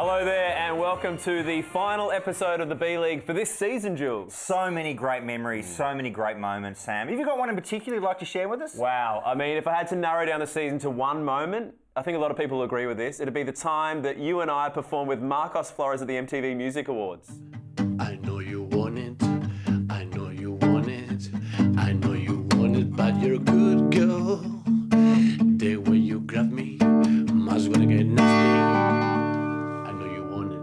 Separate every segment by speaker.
Speaker 1: Hello there and welcome to the final episode of the B-League for this season, Jules.
Speaker 2: So many great memories, so many great moments, Sam. Have you got one in particular you'd like to share with us?
Speaker 1: Wow. I mean, if I had to narrow down the season to one moment, I think a lot of people will agree with this. It'd be the time that you and I performed with Marcos Flores at the MTV Music Awards.
Speaker 3: I know you want it, I know you want it, I know you want it, but you're a good girl. The way you grab me, must gonna get nasty. I know you want it.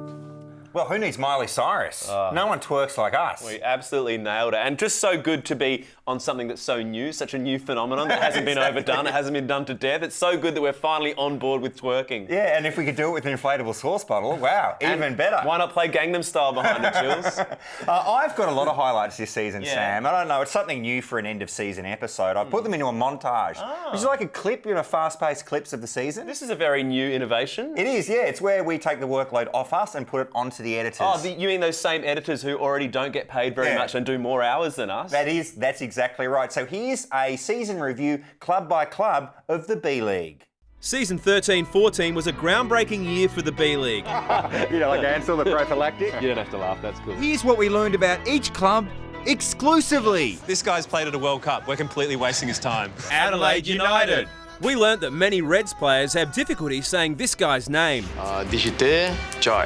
Speaker 2: Well, who needs Miley Cyrus? No one twerks like us.
Speaker 1: We absolutely nailed it. And just so good to be on something that's so new, such a new phenomenon that hasn't been overdone, it hasn't been done to death. It's so good that we're finally on board with twerking.
Speaker 2: Yeah, and if we could do it with an inflatable sauce bottle, wow, even better.
Speaker 1: Why not play Gangnam Style behind it, Jules?
Speaker 2: I've got a lot of highlights this season,
Speaker 1: Yeah.
Speaker 2: Sam. I don't know, it's something new for an end-of-season episode. I put them into a montage. Which is like a clip, fast-paced clips of the season.
Speaker 1: This is a very new innovation.
Speaker 2: It is, yeah. It's where we take the workload off us and put it onto the editors.
Speaker 1: Oh, you mean those same editors who already don't get paid very much and do more hours than us?
Speaker 2: That's exactly right. So here's a season review, club by club, of the B-League.
Speaker 4: Season 13-14 was a groundbreaking year for the B-League.
Speaker 2: Like Ansel, the prophylactic?
Speaker 1: You don't have to laugh, that's cool.
Speaker 4: Here's what we learned about each club exclusively.
Speaker 5: This guy's played at a World Cup. We're completely wasting his time.
Speaker 4: Adelaide United. We learnt that many Reds players have difficulty saying this guy's name.
Speaker 3: Digite, Jai.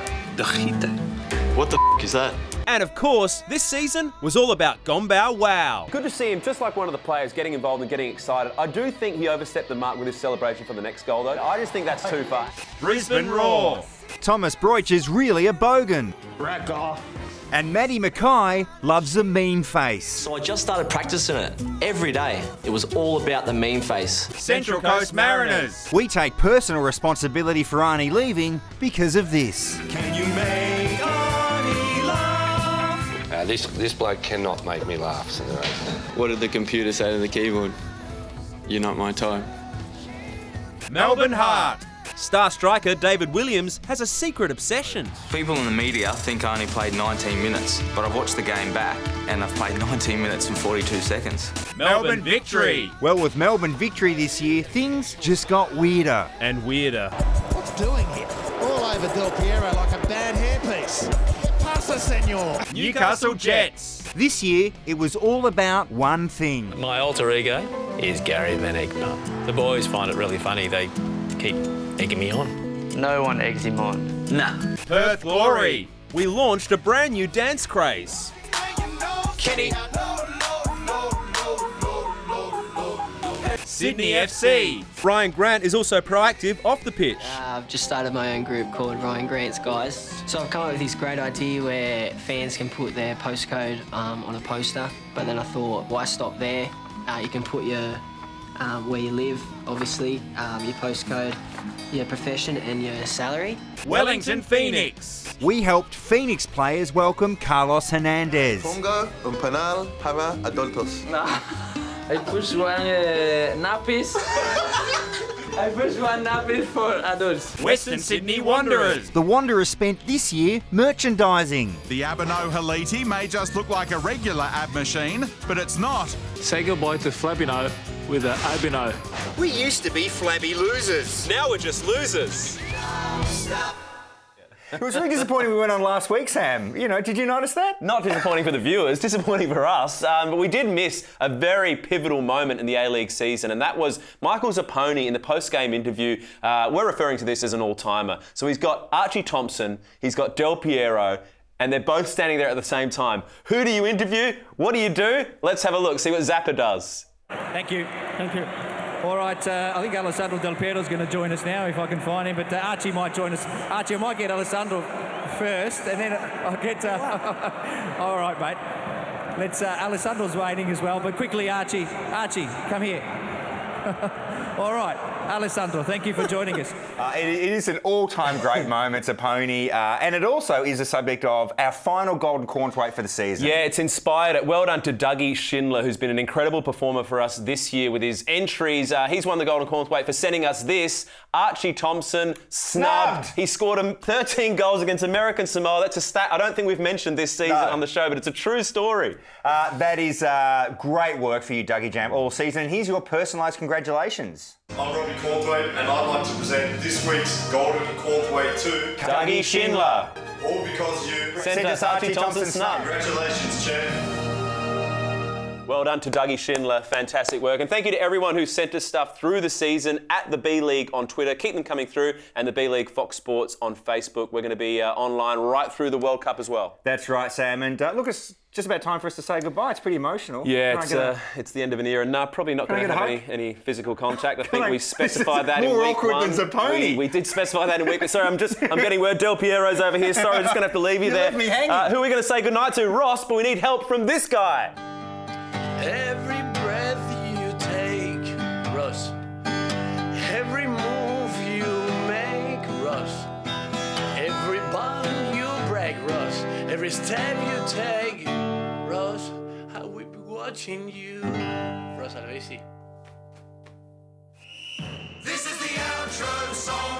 Speaker 3: What the is that?
Speaker 4: And of course, this season was all about Gombau Wow.
Speaker 1: Good to see him, just like one of the players, getting involved and getting excited. I do think he overstepped the mark with his celebration for the next goal, though. I just think that's too far.
Speaker 4: Brisbane Roar. Thomas Broich is really a bogan.
Speaker 3: Rack off.
Speaker 4: And Maddie Mackay loves a mean face.
Speaker 6: So I just started practicing it every day. It was all about the mean face.
Speaker 4: Central Coast Mariners. We take personal responsibility for Arnie leaving because of this.
Speaker 5: Can you make Arnie laugh?
Speaker 7: This bloke cannot make me laugh. So
Speaker 8: What did the computer say to the keyboard? You're not my type.
Speaker 4: Melbourne Heart. Star striker David Williams has a secret obsession.
Speaker 9: People in the media think I only played 19 minutes, but I've watched the game back and I've played 19 minutes and 42 seconds.
Speaker 4: Melbourne Victory. Well, with Melbourne Victory this year, things just got weirder and weirder.
Speaker 10: What's doing here? All over Del Piero like a bad hairpiece. Que pasa, senor?
Speaker 4: Newcastle Jets. This year, it was all about one thing.
Speaker 11: My alter ego is Gary Van Egmond. The boys find it really funny. They keep egging me on.
Speaker 12: No one eggs him on.
Speaker 11: Nah.
Speaker 4: Perth Glory. We launched a brand new dance craze.
Speaker 11: Kenny.
Speaker 4: Sydney FC. Brian Grant is also proactive off the pitch.
Speaker 12: I've just started my own group called Ryan Grant's Guys. So I've come up with this great idea where fans can put their postcode on a poster, but then I thought, why stop there? You can put your where you live, obviously, your postcode, your profession and your salary.
Speaker 4: Wellington Phoenix. We helped Phoenix players welcome Carlos Hernandez.
Speaker 13: Pongo un penal para adultos.
Speaker 12: I push one nappies. I push one nappy for adults.
Speaker 4: Western Sydney Wanderers. The Wanderers spent this year merchandising.
Speaker 14: The Abino Haliti may just look like a regular ab machine, but it's not.
Speaker 11: Say goodbye to Flabino with an Abino.
Speaker 4: We used to be flabby losers. Now we're just losers.
Speaker 2: It was really disappointing we went on last week, Sam. Did you notice that?
Speaker 1: Not disappointing for the viewers, disappointing for us, but we did miss a very pivotal moment in the A-League season, and that was Michael Zapponi in the post-game interview. We're referring to this as an all-timer. So he's got Archie Thompson, he's got Del Piero, and they're both standing there at the same time. Who do you interview? What do you do? Let's have a look, see what Zappa does.
Speaker 15: Thank you. All right, I think Alessandro Del Piero is going to join us now, if I can find him, but Archie might join us. Archie, I might get Alessandro first, and then I'll get... all right, mate. Alessandro's waiting as well, but quickly, Archie, come here. All right, Alessandro, thank you for joining us.
Speaker 2: It is an all-time great moment, Zapponi, and it also is the subject of our final Golden Corns weight for the season.
Speaker 1: Yeah, it's inspired it. Well done to Dougie Schindler, who's been an incredible performer for us this year with his entries. He's won the Golden Corns weight for sending us this. Archie Thompson, snubbed. He scored 13 goals against American Samoa. That's a stat I don't think we've mentioned this season on the show, but it's a true story.
Speaker 2: That is great work for you, Dougie Jam, all season. And here's your personalised congratulations.
Speaker 16: I'm Robbie Cornthwaite, and I'd like to present this week's Golden Cornthwaite to
Speaker 1: Dougie Schindler.
Speaker 16: All because you
Speaker 1: sent us Archie Thompson Snug.
Speaker 16: Congratulations, champ.
Speaker 1: Well done to Dougie Schindler. Fantastic work. And thank you to everyone who sent us stuff through the season at the B-League on Twitter. Keep them coming through. And the B-League Fox Sports on Facebook. We're going to be online right through the World Cup as well.
Speaker 2: That's right, Sam. And look, it's just about time for us to say goodbye. It's pretty emotional.
Speaker 1: Yeah, it's the end of an era. No, probably not going to have any physical contact. I think we specified that in week 1.
Speaker 2: More awkward than Zaponi.
Speaker 1: We did specify that in week 1. Sorry, I'm getting word. Del Piero's over here. Sorry, I'm just going to have to leave you there.
Speaker 2: Left me hanging.
Speaker 1: Who are we going to say goodnight to? Ross, but we need help from this guy.
Speaker 3: Every breath you take, Russ. Every move you make, Russ. Every bond you break, Russ. Every step you take, Ross. I will be watching you. Ross Aloisi.
Speaker 5: This is the outro song.